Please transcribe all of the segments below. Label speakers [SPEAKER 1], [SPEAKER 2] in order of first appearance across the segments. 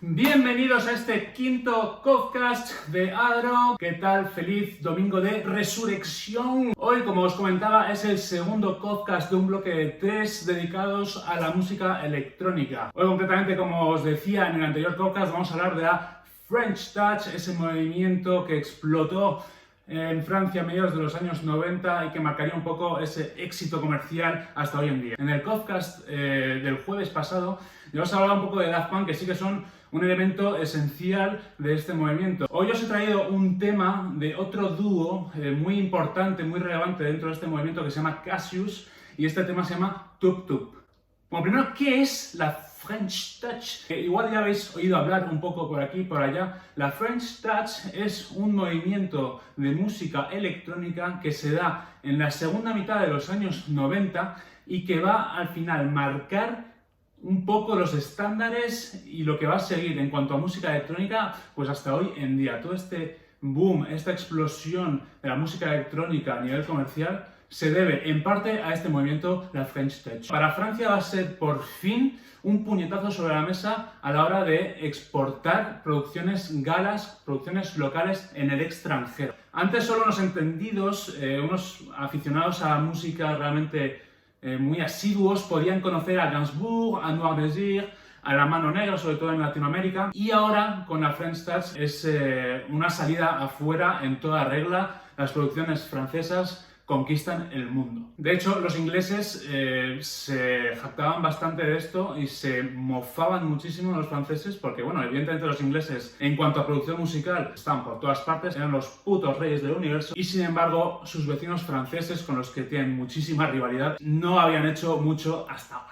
[SPEAKER 1] Bienvenidos a este quinto podcast de Adro. ¿Qué tal? Feliz domingo de resurrección. Hoy, como os comentaba, es el segundo podcast de un bloque de 3 dedicados a la música electrónica. Hoy, concretamente, como os decía en el anterior podcast, vamos a hablar de la French Touch, ese movimiento que explotó en Francia a mediados de los años 90 y que marcaría un poco ese éxito comercial hasta hoy en día. En el podcast del jueves pasado, yo os hablaba un poco de Daft Punk, que sí que son un elemento esencial de este movimiento. Hoy os he traído un tema de otro dúo muy importante, muy relevante dentro de este movimiento que se llama Cassius, y este tema se llama Tup Tup. Bueno, primero, ¿qué es la French Touch? Igual ya habéis oído hablar un poco por aquí y por allá. La French Touch es un movimiento de música electrónica que se da en la segunda mitad de los años 90 y que va al final marcar un poco los estándares y lo que va a seguir en cuanto a música electrónica, pues hasta hoy en día. Todo este boom, esta explosión de la música electrónica a nivel comercial se debe en parte a este movimiento, la French Touch. Para Francia va a ser por fin un puñetazo sobre la mesa a la hora de exportar producciones galas, producciones locales en el extranjero. Antes solo unos entendidos, unos aficionados a la música realmente muy asiduos podían conocer a Gainsbourg, a Noir Désir, a La Mano Negra, sobre todo en Latinoamérica, y ahora con la French Touch es una salida afuera en toda regla. Las producciones francesas conquistan el mundo. De hecho, los ingleses se jactaban bastante de esto y se mofaban muchísimo los franceses porque, bueno, evidentemente los ingleses en cuanto a producción musical están por todas partes, eran los putos reyes del universo, y sin embargo sus vecinos franceses, con los que tienen muchísima rivalidad, no habían hecho mucho hasta ahora.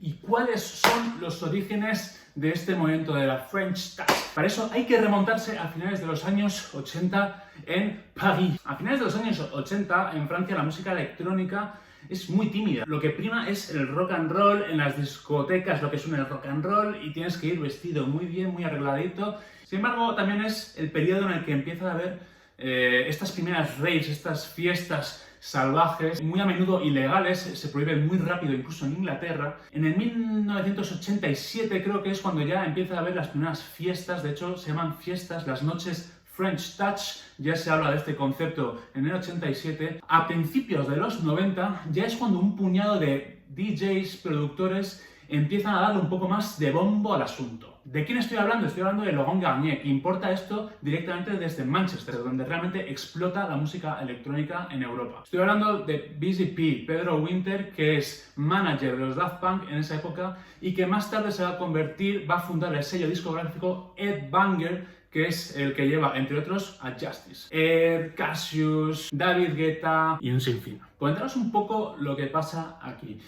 [SPEAKER 1] ¿Y cuáles son los orígenes de este movimiento de la French Touch? Para eso hay que remontarse a finales de los años 80 en París. A finales de los años 80 en Francia la música electrónica es muy tímida. Lo que prima es el rock and roll en las discotecas, lo que suena el rock and roll, y tienes que ir vestido muy bien, muy arregladito. Sin embargo, también es el periodo en el que empieza a haber estas primeras raves, estas fiestas salvajes, muy a menudo ilegales, se prohíben muy rápido, incluso en Inglaterra. En el 1987 creo que es cuando ya empieza a haber las primeras fiestas, de hecho se llaman fiestas, las noches French Touch, ya se habla de este concepto en el 87. A principios de los 90 ya es cuando un puñado de DJs, productores, empiezan a darle un poco más de bombo al asunto. ¿De quién estoy hablando? Estoy hablando de Laurent Garnier, que importa esto directamente desde Manchester, donde realmente explota la música electrónica en Europa. Estoy hablando de Busy P, Pedro Winter, que es manager de los Daft Punk en esa época y que más tarde se va a convertir, va a fundar el sello discográfico Ed Banger, que es el que lleva, entre otros, a Justice, Ed, Cassius, David Guetta y un sinfín. Comentaros un poco lo que pasa aquí.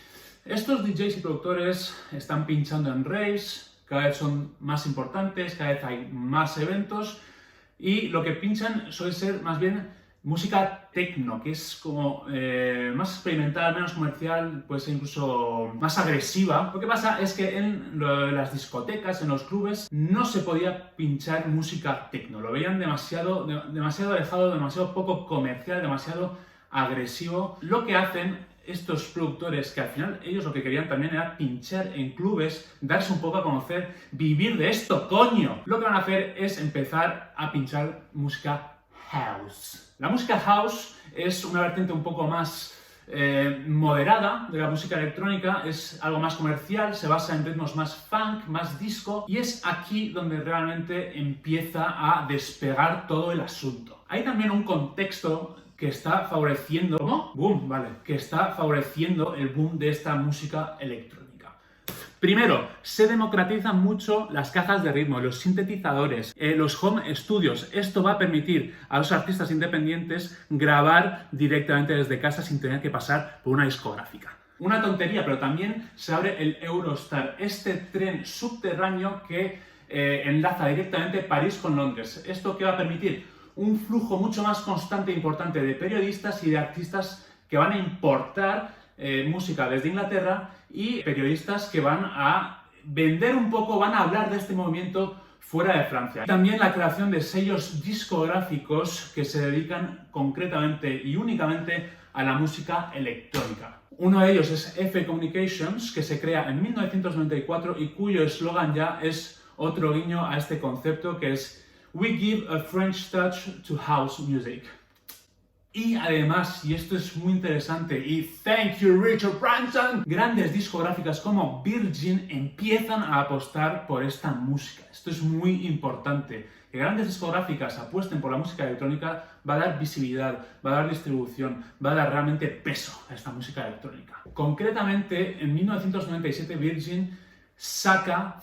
[SPEAKER 1] Estos DJs y productores están pinchando en raves, cada vez son más importantes, cada vez hay más eventos, y lo que pinchan suele ser más bien música techno, que es como más experimental, menos comercial, puede ser incluso más agresiva. Lo que pasa es que en las discotecas, en los clubes, no se podía pinchar música techno, lo veían demasiado alejado, demasiado poco comercial, demasiado agresivo. Lo que hacen estos productores, que al final ellos lo que querían también era pinchar en clubes, darse un poco a conocer, vivir de esto, coño. Lo que van a hacer es empezar a pinchar música house. La música house es una vertiente un poco más moderada de la música electrónica, es algo más comercial, se basa en ritmos más funk, más disco, y es aquí donde realmente empieza a despegar todo el asunto. Hay también un contexto que está favoreciendo, ¿cómo? Boom, vale, que está favoreciendo el boom de esta música electrónica. Primero, se democratizan mucho las cajas de ritmo, los sintetizadores, los home studios. Esto va a permitir a los artistas independientes grabar directamente desde casa sin tener que pasar por una discográfica. Una tontería, pero también se abre el Eurostar, este tren subterráneo que enlaza directamente París con Londres. ¿Esto qué va a permitir? Un flujo mucho más constante e importante de periodistas y de artistas que van a importar música desde Inglaterra y periodistas que van a vender un poco, van a hablar de este movimiento fuera de Francia. También la creación de sellos discográficos que se dedican concretamente y únicamente a la música electrónica. Uno de ellos es F Communications, que se crea en 1994 y cuyo eslogan ya es otro guiño a este concepto que es We give a French touch to house music. Y además, y esto es muy interesante, y thank you Richard Branson, grandes discográficas como Virgin empiezan a apostar por esta música. Esto es muy importante. Que grandes discográficas apuesten por la música electrónica va a dar visibilidad, va a dar distribución, va a dar realmente peso a esta música electrónica. Concretamente, en 1997 Virgin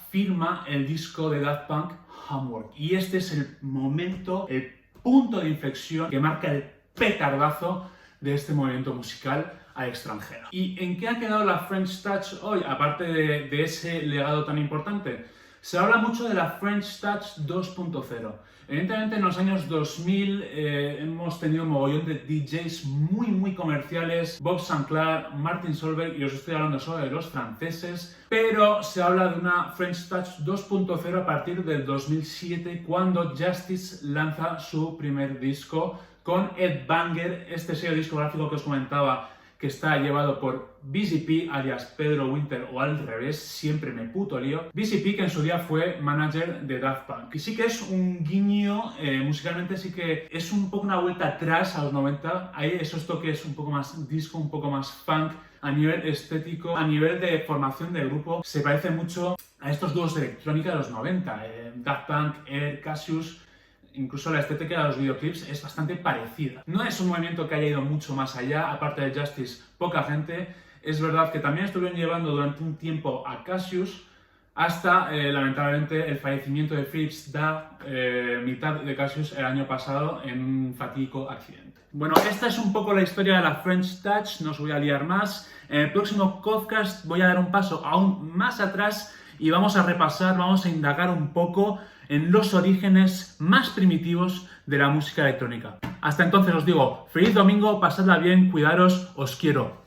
[SPEAKER 1] firma el disco de Daft Punk, Homework. Y este es el momento, el punto de inflexión que marca el petardazo de este movimiento musical al extranjero. ¿Y en qué ha quedado la French Touch hoy, aparte de ese legado tan importante? Se habla mucho de la French Touch 2.0. Evidentemente en los años 2000 hemos tenido un mogollón de DJs muy comerciales, Bob Sinclair, Martin Solveig, y os estoy hablando solo de los franceses, pero se habla de una French Touch 2.0 a partir del 2007, cuando Justice lanza su primer disco con Ed Banger, este sello discográfico que os comentaba que está llevado por BCP, alias Pedro Winter, o al revés, siempre me puto lío. BCP, que en su día fue manager de Daft Punk. Y sí que es un guiño, musicalmente sí que es un poco una vuelta atrás a los 90. Hay esos toques un poco más disco, un poco más funk, a nivel estético, a nivel de formación de grupo. Se parece mucho a estos dúos de electrónica de los 90. Daft Punk, Air, Cassius. Incluso la estética de los videoclips es bastante parecida. No es un movimiento que haya ido mucho más allá, aparte de Justice, poca gente. Es verdad que también estuvieron llevando durante un tiempo a Cassius, hasta lamentablemente el fallecimiento de Fritz Da, mitad de Cassius, el año pasado en un fatídico accidente. Bueno, esta es un poco la historia de la French Touch, no os voy a liar más. En el próximo podcast voy a dar un paso aún más atrás y vamos a repasar, vamos a indagar un poco en los orígenes más primitivos de la música electrónica. Hasta entonces os digo, feliz domingo, pasadla bien, cuidaros, os quiero.